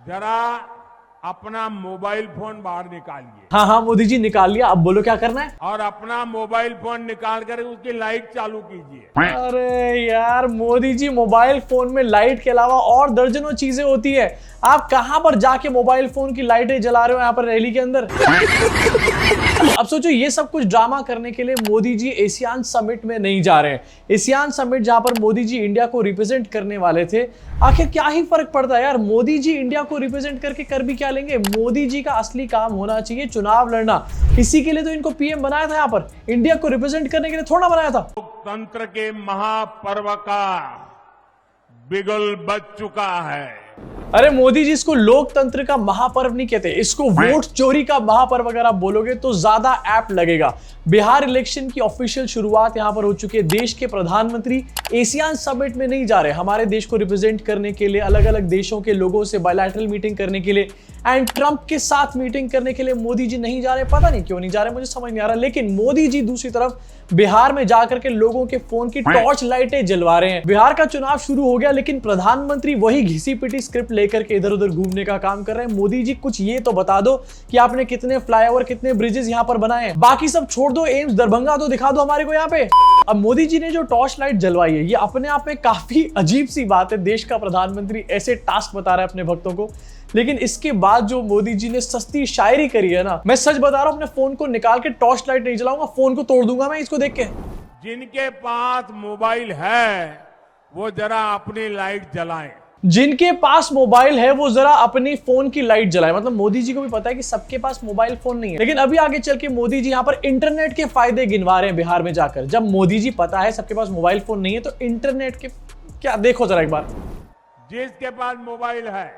जरा अपना mobile phone बाहर निकालिए हाँ हाँ मोदी जी निकाल लिया, अब बोलो क्या करना है। और अपना मोबाइल फोन निकाल कर उसकी लाइट चालू कीजिए। अरे यार मोदी जी, मोबाइल फोन में लाइट के अलावा और दर्जनों चीजें होती है, आप कहां पर जाके मोबाइल फोन की लाइटें जला रहे हो यहाँ पर रैली के अंदर। अब सोचो ये सब कुछ ड्रामा करने के लिए मोदी जी एशियान समिट में नहीं जा रहे हैं। एशियान समिट जहां पर मोदी जी इंडिया को रिप्रेजेंट करने वाले थे, आखिर क्या ही फर्क पड़ता है यार, मोदी जी इंडिया को रिप्रेजेंट करके कर भी क्या लेंगे। मोदी जी का असली काम होना चाहिए चुनाव लड़ना, इसी के लिए तो इनको पीएम बनाया था, यहाँ पर इंडिया को रिप्रेजेंट करने के लिए थोड़ा बनाया था। लोकतंत्र के महापर्व का बिगुल बज चुका है। अरे मोदी जी इसको लोकतंत्र का महापर्व नहीं कहते, इसको वोट चोरी का महापर्व अगर आप बोलोगे तो ज्यादा ऐप्ट लगेगा। बिहार इलेक्शन की ऑफिशियल शुरुआत यहां पर हो चुकी है। देश के प्रधानमंत्री एशियान समिट में नहीं जा रहे, हमारे देश को रिप्रेजेंट करने के लिए, अलग अलग देशों के लोगों से बायलैटरल मीटिंग करने के लिए एंड ट्रंप के साथ मीटिंग करने के लिए मोदी जी नहीं जा रहे। पता नहीं क्यों नहीं जा रहे, मुझे समझ नहीं आ रहा। लेकिन मोदी जी दूसरी तरफ बिहार में जाकर के लोगों के फोन की टॉर्च लाइटें जलवा रहे हैं। बिहार का चुनाव शुरू हो गया लेकिन प्रधानमंत्री वही घिसी पिटी स्क्रिप्ट लेकर के इधर उधर घूमने का काम कर रहे हैं। मोदी जी कुछ ये तो बता दो कि आपने कितने फ्लाईओवर, कितने ब्रिजेस यहां पर बनाए हैं, बाकी सब छोड़ दो, एम्स दरभंगा तो दिखा दो हमारे को यहाँ पे। अब मोदी जी ने जो टॉर्च लाइट जलवाई है, ये अपने आप में काफी अजीब सी बात है। देश का प्रधानमंत्री ऐसे टास्क बता रहा है अपने भक्तों को, लेकिन इसके बाद जो मोदी जी ने सस्ती शायरी करी है ना, मैं सच बता रहा हूं, अपने फोन को निकाल के टॉर्च लाइट नहीं जलाऊंगा, फोन को तोड़ दूंगा मैं इसको देख के। जिनके पास मोबाइल है वो जरा अपनी लाइट जलाएं। जिनके पास मोबाइल है वो जरा अपनी फोन की लाइट जलाए। मतलब मोदी जी को भी पता है कि सबके पास मोबाइल फोन नहीं है, लेकिन अभी आगे चल के मोदी जी यहाँ पर इंटरनेट के फायदे गिनवा रहे हैं बिहार में जाकर। जब मोदी जी पता है सबके पास मोबाइल फोन नहीं है तो इंटरनेट के क्या, देखो जरा एक बार। जिसके पास मोबाइल है,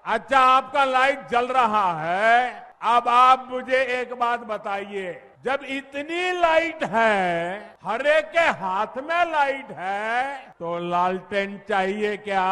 अच्छा आपका लाइट जल रहा है, अब आप मुझे एक बात बताइए, जब इतनी लाइट है, हर एक के हाथ में लाइट है, तो लालटेन चाहिए क्या?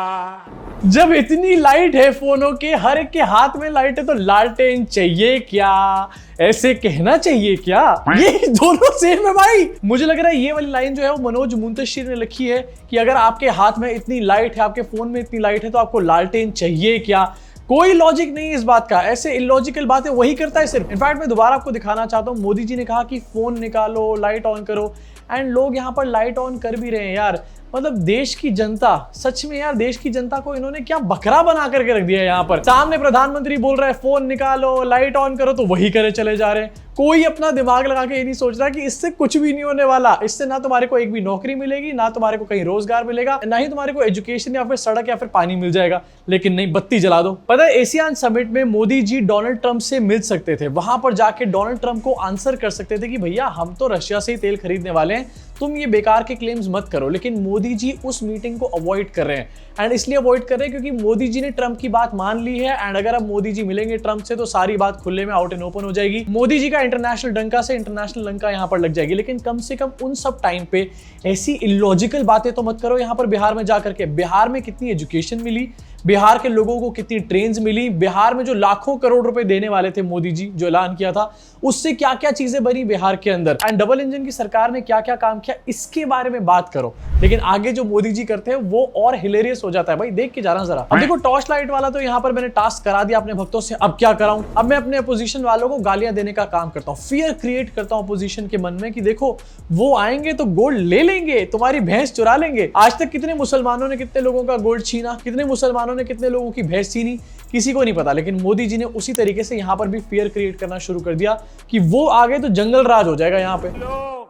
जब इतनी लाइट है फोनों के, हर एक के हाथ में लाइट है, तो लालटेन चाहिए क्या, ऐसे कहना चाहिए क्या? ये दोनों सेम है भाई। मुझे लग रहा है ये वाली लाइन जो है वो मनोज मुंतशिर ने लिखी है कि अगर आपके हाथ में इतनी लाइट है, आपके फोन में इतनी लाइट है, तो आपको लालटेन चाहिए क्या। कोई लॉजिक नहीं है इस बात का, ऐसे इलॉजिकल बातें वही करता है सिर्फ। इनफैक्ट मैं दोबारा आपको दिखाना चाहता हूं, मोदी जी ने कहा कि फोन निकालो, लाइट ऑन करो, एंड लोग यहां पर लाइट ऑन कर भी रहे हैं यार। मतलब देश की जनता, सच में यार देश की जनता को इन्होंने क्या बकरा बना करके रख दिया है। यहाँ पर सामने प्रधानमंत्री बोल रहा है फोन निकालो, लाइट ऑन करो, तो वही करे चले जा रहे हैं। कोई अपना दिमाग लगा के ये नहीं सोच रहा कि इससे कुछ भी नहीं होने वाला, इससे ना तुम्हारे को एक भी नौकरी मिलेगी, ना तुम्हारे को कहीं रोजगार मिलेगा, ना ही तुम्हारे को एजुकेशन या फिर सड़क या फिर पानी मिल जाएगा। लेकिन नहीं, बत्ती जला दो। पता है एशियान समिट में मोदी जी डोनाल्ड ट्रंप से मिल सकते थे, वहां पर जाके डोनाल्ड ट्रंप को आंसर कर सकते थे कि भैया हम तो रशिया से ही तेल खरीदने वाले हैं, तुम ये बेकार के क्लेम्स मत करो। लेकिन मोदी जी उस मीटिंग को अवॉइड कर रहे हैं, एंड इसलिए अवॉइड कर रहे हैं क्योंकि मोदी जी ने ट्रंप की बात मान ली है। एंड अगर अब मोदी जी मिलेंगे ट्रंप से तो सारी बात खुले में आउट एंड ओपन हो जाएगी। मोदी जी का इंटरनेशनल डंका से इंटरनेशनल लंका यहां पर लग जाएगी। लेकिन कम से कम उन सब टाइम पे ऐसी इलॉजिकल बातें तो मत करो यहां पर बिहार में जाकर के। बिहार में कितनी एजुकेशन मिली, बिहार के लोगों को कितनी ट्रेन्स मिली, बिहार में जो लाखों करोड़ रुपए देने वाले थे मोदी जी, जो ऐलान किया था, उससे क्या क्या चीजें बनी बिहार के अंदर, एंड डबल इंजन की सरकार ने क्या क्या काम किया, इसके बारे में बात करो। लेकिन आगे जो मोदी जी करते हैं वो और हिलेरियस हो जाता है भाई, देख के जाना जरा। अब देखो टॉर्च लाइट वाला तो यहाँ पर मैंने टास्क करा दिया अपने भक्तों से, अब क्या कराऊं? अब मैं अपने अपोजिशन वालों को गालियां देने का काम करता हूँ, फियर क्रिएट करता हूँ अपोजिशन के मन में कि देखो वो आएंगे तो गोल्ड ले लेंगे, तुम्हारी भैंस चुरा लेंगे। आज तक कितने मुसलमानों ने कितने लोगों का गोल्ड छीना, कितने मुसलमानों ने कितने लोगों की भैंस छीनी, किसी को नहीं पता। लेकिन मोदी जी ने उसी तरीके से यहां पर भी फियर क्रिएट करना शुरू कर दिया कि वो आगे तो जंगल राज हो जाएगा यहां पे। लोग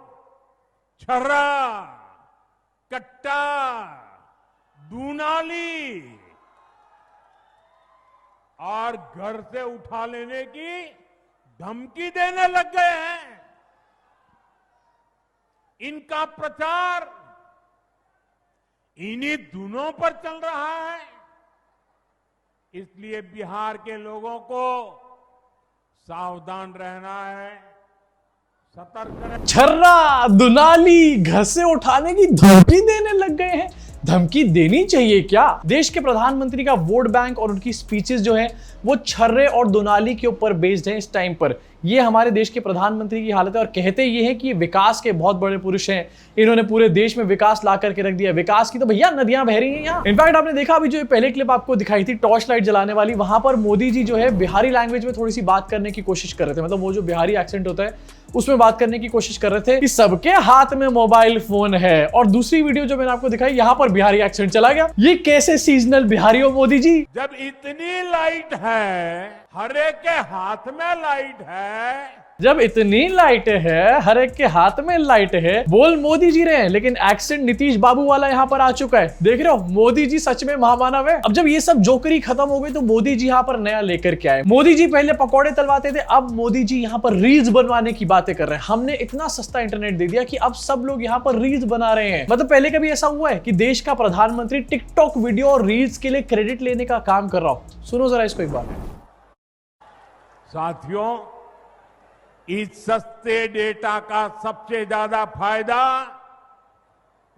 छर्रा, कट्टा, दूनाली और घर से उठा लेने की धमकी देने लग गए हैं। इनका प्रचार इन्हीं धुनों पर चल रहा है। इसलिए बिहार के लोगों को सावधान रहना है, सतर्क रहना। छर्रा, दुनाली, घर से उठाने की धमकी देने लग गए हैं। धमकी देनी चाहिए क्या? देश के प्रधानमंत्री का वोट बैंक और उनकी स्पीचेस जो है वो छर्रे और दोनाली के ऊपर बेस्ड है इस टाइम पर। ये हमारे देश के प्रधानमंत्री की हालत है और कहते ये है कि ये विकास के बहुत बड़े पुरुष हैं, इन्होंने पूरे देश में विकास ला करके रख दिया। विकास की तो भैया नदियां बह रही हैं यहाँ। इनफैक्ट आपने देखा अभी जो पहले क्लिप आपको दिखाई थी टॉर्च लाइट जलाने वाली, वहां पर मोदी जी जो है बिहारी लैंग्वेज में थोड़ी सी बात करने की कोशिश कर रहे थे, मतलब वो जो बिहारी एक्सेंट होता है उसमें बात करने की कोशिश कर रहे थे कि सबके हाथ में मोबाइल फोन है। और दूसरी वीडियो जो मैंने आपको दिखाई यहाँ पर बिहारी एक्सेंट चला गया। ये कैसे सीजनल बिहारी हो मोदी जी? जब इतनी लाइट है, हर एक के हाथ में लाइट है, जब इतनी लाइट है, हर एक के हाथ में लाइट है, बोल मोदी जी रहे हैं, लेकिन एक्सेंट नीतीश बाबू वाला यहाँ पर आ चुका है। देख रहे हो, मोदी जी सच में महामानव है। अब जब ये सब जोकरी खत्म हो गई तो मोदी जी यहाँ पर नया लेकर के आए। मोदी जी पहले पकौड़े तलवाते थे, अब मोदी जी यहाँ पर रील्स बनवाने की बातें कर रहे हैं। हमने इतना सस्ता इंटरनेट दे दिया कि अब सब लोग यहाँ पर रील्स बना रहे हैं। मतलब पहले कभी ऐसा हुआ है कि देश का प्रधानमंत्री टिकटॉक वीडियो और रील्स के लिए क्रेडिट लेने का काम कर रहा हो? सुनो जरा इसको एक बार। साथियों, इस सस्ते डेटा का सबसे ज्यादा फायदा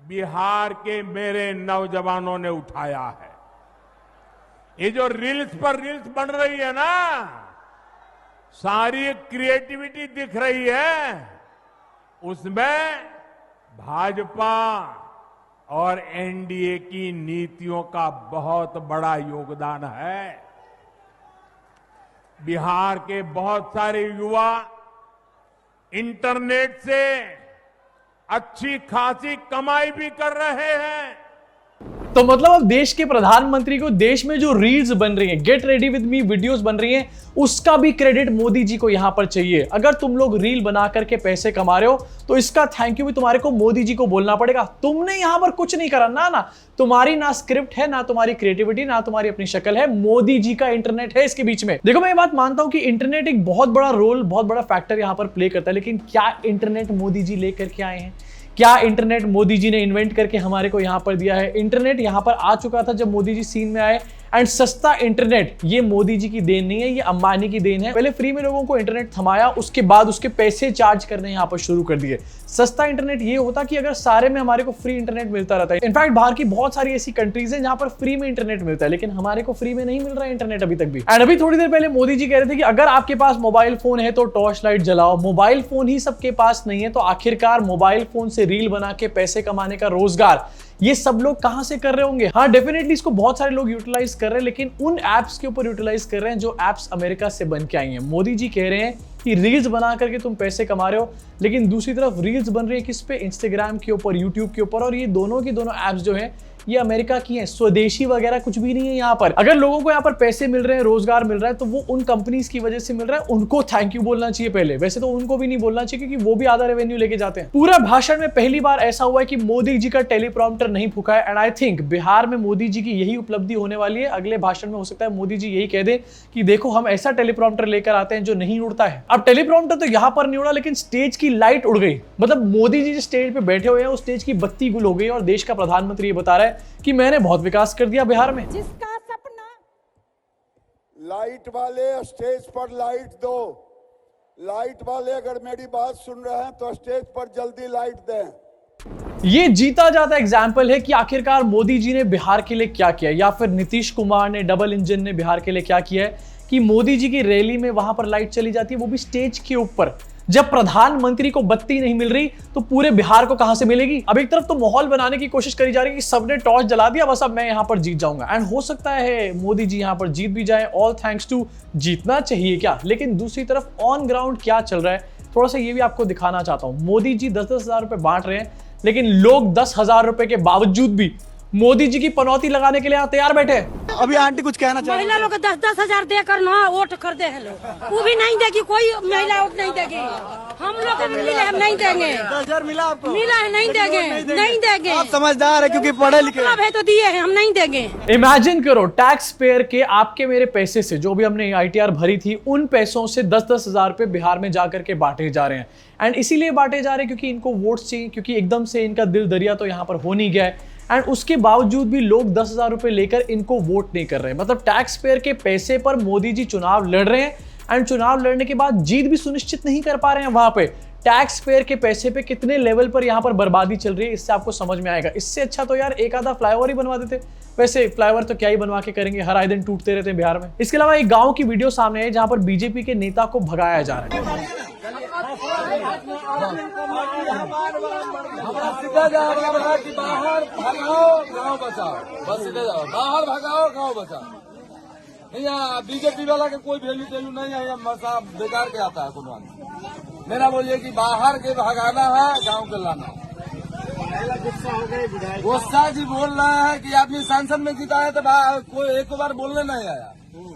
बिहार के मेरे नौजवानों ने उठाया है। ये जो रील्स पर रील्स बन रही है ना, सारी क्रिएटिविटी दिख रही है, उसमें भाजपा और एनडीए की नीतियों का बहुत बड़ा योगदान है। बिहार के बहुत सारे युवा इंटरनेट से अच्छी खासी कमाई भी कर रहे हैं। तो मतलब अब देश के प्रधानमंत्री को देश में जो रील्स बन रही हैं, get ready with me videos बन रही हैं, उसका भी क्रेडिट मोदी जी को यहां पर चाहिए। अगर तुम लोग रील बना करके पैसे कमा रहे हो तो इसका थैंक यू भी तुम्हारे को मोदी जी को बोलना पड़ेगा। तुमने यहां पर कुछ नहीं करा ना, तुम्हारी ना स्क्रिप्ट है, ना तुम्हारी क्रिएटिविटी, ना तुम्हारी अपनी शक्ल है, मोदी जी का इंटरनेट है इसके बीच में। देखो मैं ये बात मानता हूं कि इंटरनेट एक बहुत बड़ा रोल, बहुत बड़ा फैक्टर यहां पर प्ले करता है, लेकिन क्या इंटरनेट मोदी जी लेकर के आए हैं? क्या इंटरनेट मोदी जी ने इन्वेंट करके हमारे को यहां पर दिया है? इंटरनेट यहां पर आ चुका था जब मोदी जी सीन में आए। एंड सस्ता इंटरनेट ये मोदी जी की देन नहीं है, ये अंबानी की देन है। पहले फ्री में लोगों को इंटरनेट थमाया, उसके बाद उसके पैसे चार्ज करने यहां पर शुरू कर दिए। सस्ता इंटरनेट ये होता कि अगर सारे में हमारे को फ्री इंटरनेट मिलता रहता है। इनफैक्ट बाहर की बहुत सारी ऐसी कंट्रीज हैं जहां पर फ्री में इंटरनेट मिलता है, लेकिन हमारे को फ्री में नहीं मिल रहा है इंटरनेट अभी तक भी। एंड अभी थोड़ी देर पहले मोदी जी कह रहे थे कि अगर आपके पास मोबाइल फोन है तो टॉर्च लाइट जलाओ। मोबाइल फोन ही सबके पास नहीं है तो आखिरकार मोबाइल फोन से रील बना के पैसे कमाने का रोजगार ये सब लोग कहां से कर रहे होंगे? हाँ, डेफिनेटली इसको बहुत सारे लोग यूटिलाइज कर रहे हैं, लेकिन उन एप्स के ऊपर यूटिलाइज कर रहे हैं जो एप्स अमेरिका से बन के आई हैं। मोदी जी कह रहे हैं कि रील्स बना करके तुम पैसे कमा रहे हो, लेकिन दूसरी तरफ रील्स बन रही है किस पे? इंस्टाग्राम के ऊपर, यूट्यूब के ऊपर। और ये दोनों की दोनों एप्स जो है ये अमेरिका की हैं, स्वदेशी वगैरह कुछ भी नहीं है यहाँ पर। अगर लोगों को यहाँ पर पैसे मिल रहे हैं, रोजगार मिल रहा है, तो वो उन कंपनीज की वजह से मिल रहा है, उनको थैंक यू बोलना चाहिए पहले। वैसे तो उनको भी नहीं बोलना चाहिए क्योंकि वो भी आधा रेवेन्यू लेके जाते हैं। पूरा भाषण में पहली बार ऐसा हुआ है कि मोदी जी का टेलीप्रॉम्प्टर नहीं फूका है। एंड आई थिंक बिहार में मोदी जी की यही उपलब्धि होने वाली है। अगले भाषण में हो सकता है मोदी जी यही कह दें कि देखो हम ऐसा टेलीप्रॉम्प्टर लेकर आते हैं जो नहीं उड़ता है। अब टेलीप्रॉम्प्टर तो यहाँ पर नहीं उड़ा, लेकिन स्टेज की लाइट उड़ गई। मतलब मोदी जी जिस स्टेज पे बैठे हुए हैं उस स्टेज की बत्ती गुल हो गई और देश का प्रधानमंत्री ये बता रहा है कि मैंने बहुत विकास कर दिया बिहार में। जिसका सपना लाइट वाले स्टेज पर लाइट दो, लाइट वाले अगर मेरी बात सुन रहे हैं तो स्टेज पर जल्दी लाइट दें। ये जीता जाता एग्जाम्पल है कि आखिरकार मोदी जी ने बिहार के लिए क्या किया, या फिर नीतीश कुमार ने, डबल इंजन ने बिहार के लिए क्या किया है कि मोदी जी की रैली में वहां पर लाइट चली जाती है, वो भी स्टेज के ऊपर। जब प्रधानमंत्री को बत्ती नहीं मिल रही तो पूरे बिहार को कहां से मिलेगी? अब एक तरफ तो माहौल बनाने की कोशिश करी जा रही है कि सबने टॉर्च जला दिया, बस अब मैं यहां पर जीत जाऊंगा। एंड हो सकता है मोदी जी यहां पर जीत भी जाए, ऑल थैंक्स टू जीतना चाहिए क्या। लेकिन दूसरी तरफ ऑन ग्राउंड क्या चल रहा है थोड़ा सा ये भी आपको दिखाना चाहता हूं। मोदी जी 10-10 हजार रुपए बांट रहे हैं, लेकिन लोग 10,000 रुपए के बावजूद भी मोदी जी की पनौती लगाने के लिए यहाँ तैयार बैठे। अभी आंटी कुछ कहना चाहिए? महिला लोग 10-10 हजार देकर ना वोट कर दे हैं लोग, वो भी नहीं देगी, कोई महिला वोट नहीं देगी। हम लोग को मिले हम नहीं देंगे। 10,000 मिला आपको? मिला है, नहीं देंगे, नहीं देंगे। आप समझदार है क्योंकि पढ़े लिखे है तो दिए हैं, हम नहीं देंगे। इमेजिन करो, टैक्स पेयर के आपके मेरे पैसे से जो भी हमने ITR भरी थी, उन पैसों से 10-10 हजार रुपए बिहार में जाकर के बांटे जा रहे हैं। एंड इसीलिए बांटे जा रहे हैं क्योंकि इनको वोट चाहिए, क्योंकि एकदम से इनका दिल दरिया तो यहाँ पर हो नहीं गया है। एंड उसके बावजूद भी लोग 10,000 रुपए लेकर इनको वोट नहीं कर रहे हैं। मतलब टैक्स पेयर के पैसे पर मोदी जी चुनाव लड़ रहे हैं एंड चुनाव लड़ने के बाद जीत भी सुनिश्चित नहीं कर पा रहे हैं। वहां पे टैक्स पेयर के पैसे पे कितने लेवल पर यहाँ पर बर्बादी चल रही है, इससे आपको समझ में आएगा। इससे अच्छा तो यार एक आधा फ्लाईओवर ही बनवा देते। वैसे फ्लाईओवर तो क्या ही बनवा के करेंगे, हर आए दिन टूटते रहते हैं बिहार में। इसके अलावा एक गांव की वीडियो सामने है जहां पर बीजेपी के नेता को भगाया जा रहा है। बीजेपी वाला के कोई वैल्यू टेल्यू नहीं है, ये मसा बेकार के आता है। कुछ मेरा बोलिए कि बाहर के भगाना है, गांव के लाना है। गुस्सा जी बोल रहे हैं कि आदमी सांसद में जिताया तो कोई एक बार बोलने नहीं आया,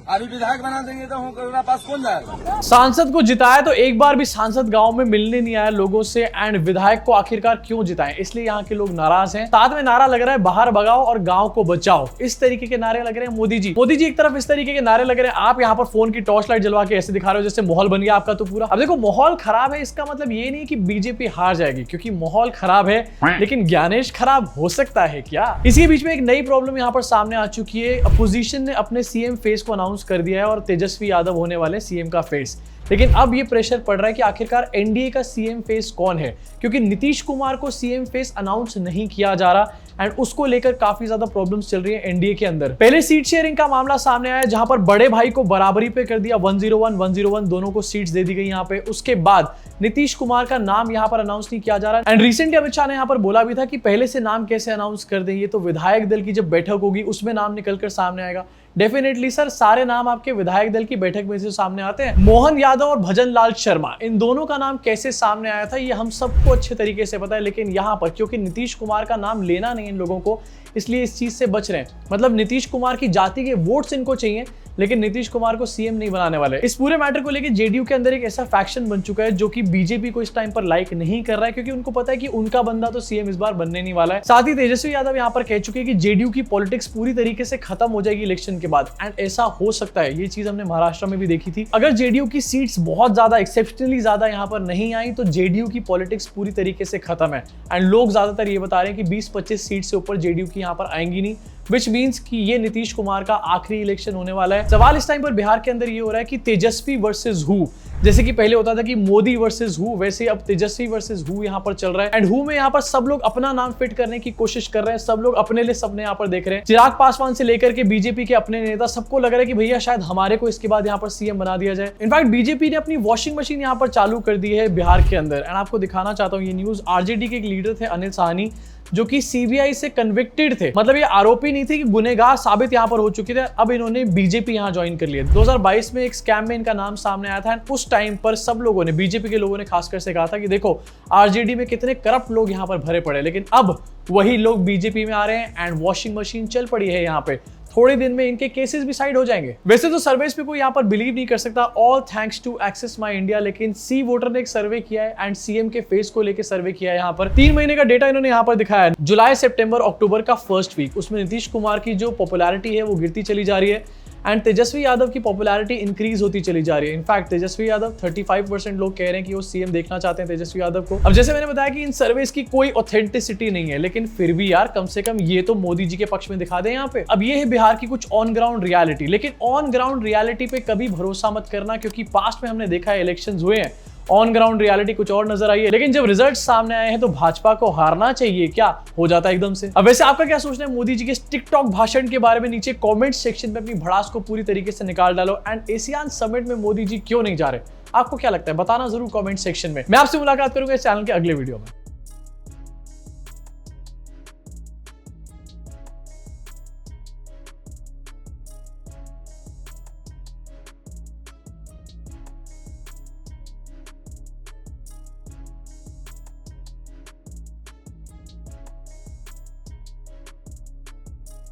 अभी विधायक बना देंगे तो हमारे पास कौन जाएगा। सांसद को जिताया तो एक बार भी सांसद गांव में मिलने नहीं आया लोगों से, एंड विधायक को आखिरकार क्यों जिताएं, इसलिए यहाँ के लोग नाराज हैं। साथ में नारा लग रहा है बाहर भगाओ और गांव को बचाओ, इस तरीके के नारे लग रहे हैं मोदी जी एक तरफ इस तरीके के नारे लग रहे हैं। आप यहाँ पर फोन की टॉर्च लाइट जलवा के ऐसे दिखा रहे हो जैसे माहौल बन गया आपका तो पूरा। अब देखो माहौल खराब है, इसका मतलब ये नहीं कि बीजेपी हार जाएगी, क्योंकि माहौल खराब है, लेकिन ज्ञानेश खराब हो सकता है क्या। इसी बीच में एक नई प्रॉब्लम यहाँ पर सामने आ चुकी है। अपोजिशन ने अपने सीएम फेस को अनाउंस कर दिया है और तेजस्वी यादव होने वाले सीएम का फेस। लेकिन अब ये प्रेशर पड़ रहा है कि आखिरकार एनडीए का सीएम फेस कौन है, क्योंकि नीतीश कुमार को सीएम फेस अनाउंस नहीं किया जा रहा एंड उसको लेकर काफी ज्यादा प्रॉब्लम्स चल रही है एनडीए के अंदर। पहले सीट शेयरिंग का मामला सामने आया जहां पर बड़े भाई को बराबरी पे कर दिया, 101 दोनों को सीट्स दे दी गई यहाँ पे। उसके बाद नीतीश कुमार का नाम यहाँ पर अनाउंस नहीं किया जा रहा एंड रिसेंटली अमित शाह ने यहाँ पर बोला भी था कि पहले से नाम कैसे अनाउंस कर दें, ये तो विधायक दल की जब बैठक होगी उसमें नाम निकलकर सामने आएगा। डेफिनेटली सर, सारे नाम आपके विधायक दल की बैठक में से सामने आते हैं। मोहन यादव और भजन लाल शर्मा, इन दोनों का नाम कैसे सामने आया था ये हम सबको अच्छे तरीके से पता है, लेकिन यहाँ पर क्योंकि नीतीश कुमार का नाम लेना नहीं इन लोगों को, इसलिए इस चीज से बच रहे हैं। मतलब नीतीश कुमार की जाति के वोट्स इनको चाहिए, लेकिन नीतीश कुमार को सीएम नहीं बनाने वाले। इस पूरे मैटर को लेकर जेडीयू के अंदर एक ऐसा फैक्शन बन चुका है जो कि बीजेपी को इस टाइम पर लाइक नहीं कर रहा है, क्योंकि उनको पता है कि उनका बंदा तो सीएम इस बार बनने नहीं वाला है। साथ ही तेजस्वी यादव यहाँ पर कह चुके हैं कि जेडीयू की पॉलिटिक्स पूरी तरीके से खत्म हो जाएगी इलेक्शन के बाद, एंड ऐसा हो सकता है। ये चीज हमने महाराष्ट्र में भी देखी थी। अगर जेडीयू की सीट्स बहुत ज्यादा एक्सेप्शनली ज्यादा यहाँ पर नहीं आई तो जेडीयू की पॉलिटिक्स पूरी तरीके से खत्म है एंड लोग ज्यादातर ये बता रहे हैं कि 20-25 सीट से ऊपर जेडीयू की यहाँ पर आएंगी नहीं, विच मीन्स कि ये नीतीश कुमार का आखिरी इलेक्शन होने वाला है। सवाल इस टाइम पर बिहार के अंदर ये हो रहा है कि तेजस्वी वर्सेस हु, जैसे कि पहले होता था कि मोदी वर्सेस हु, वैसे अब तेजस्वी वर्सेस हु यहाँ पर चल रहा है एंड हु में यहाँ पर सब लोग अपना नाम फिट करने की कोशिश कर रहे हैं, सब लोग अपने लिए सपने यहाँ पर देख रहे हैं। चिराग पासवान से लेकर के बीजेपी के अपने नेता, सबको लग रहा है कि भैया शायद हमारे को इसके बाद यहाँ पर सीएम बना दिया जाए। इनफैक्ट बीजेपी ने अपनी वॉशिंग मशीन यहाँ पर चालू कर दी है बिहार के अंदर एंड आपको दिखाना चाहता हूँ ये न्यूज। आरजेडी के एक लीडर थे अनिल साहनी, जो कि सीबीआई से कन्विक्टेड थे, मतलब ये आरोपी नहीं थे कि गुनहगार साबित यहाँ पर हो चुके थे। अब इन्होंने बीजेपी यहाँ ज्वाइन कर लिया। 2022 में एक स्कैम में इनका नाम सामने आया था एंड उस टाइम पर सब लोगों ने, बीजेपी के लोगों ने खासकर से कहा था कि देखो आरजेडी में कितने करप्ट लोग यहाँ पर भरे पड़े, लेकिन अब वही लोग बीजेपी में आ रहे हैं एंड वॉशिंग मशीन चल पड़ी है यहाँ पे। थोड़े दिन में इनके केसेस भी साइड हो जाएंगे। वैसे तो सर्वेस पे कोई यहाँ पर बिलीव नहीं कर सकता, all thanks to Axis My India, लेकिन सी वोटर ने एक सर्वे किया है एंड सीएम के फेस को लेकर सर्वे किया है। यहाँ पर 3 महीने का डेटा इन्होंने यहाँ पर दिखाया है, जुलाई, सितंबर, अक्टूबर का फर्स्ट वीक। उसमें नीतीश कुमार की जो पॉपुलैरिटी है वो गिरती चली जा रही है एंड तेजस्वी यादव की पॉपुलैरिटी इंक्रीज होती चली जा रही है। इनफैक्ट तेजस्वी यादव 35% लोग कह रहे हैं कि वो सीएम देखना चाहते हैं तेजस्वी यादव को। अब जैसे मैंने बताया कि इन सर्वेस की कोई ऑथेंटिसिटी नहीं है, लेकिन फिर भी यार कम से कम ये तो मोदी जी के पक्ष में दिखा दें यहाँ पे। अब ये है बिहार की कुछ ऑन ग्राउंड रियलिटी, लेकिन ऑन ग्राउंड रियलिटी पे कभी भरोसा मत करना, क्योंकि पास्ट में हमने देखा है इलेक्शंस हुए हैं, ऑन ग्राउंड रियलिटी कुछ और नजर आई है, लेकिन जब रिजल्ट सामने आए हैं तो भाजपा को हारना चाहिए क्या हो जाता है एकदम से। अब वैसे आपका क्या सोचना है मोदी जी के टिकटॉक भाषण के बारे में? नीचे कमेंट सेक्शन में अपनी भड़ास को पूरी तरीके से निकाल डालो एंड एशियान समिट में मोदी जी क्यों नहीं जा रहे, आपको क्या लगता है बताना जरूर कमेंट सेक्शन में। मैं आपसे मुलाकात करूंगा इस चैनल के अगले वीडियो में।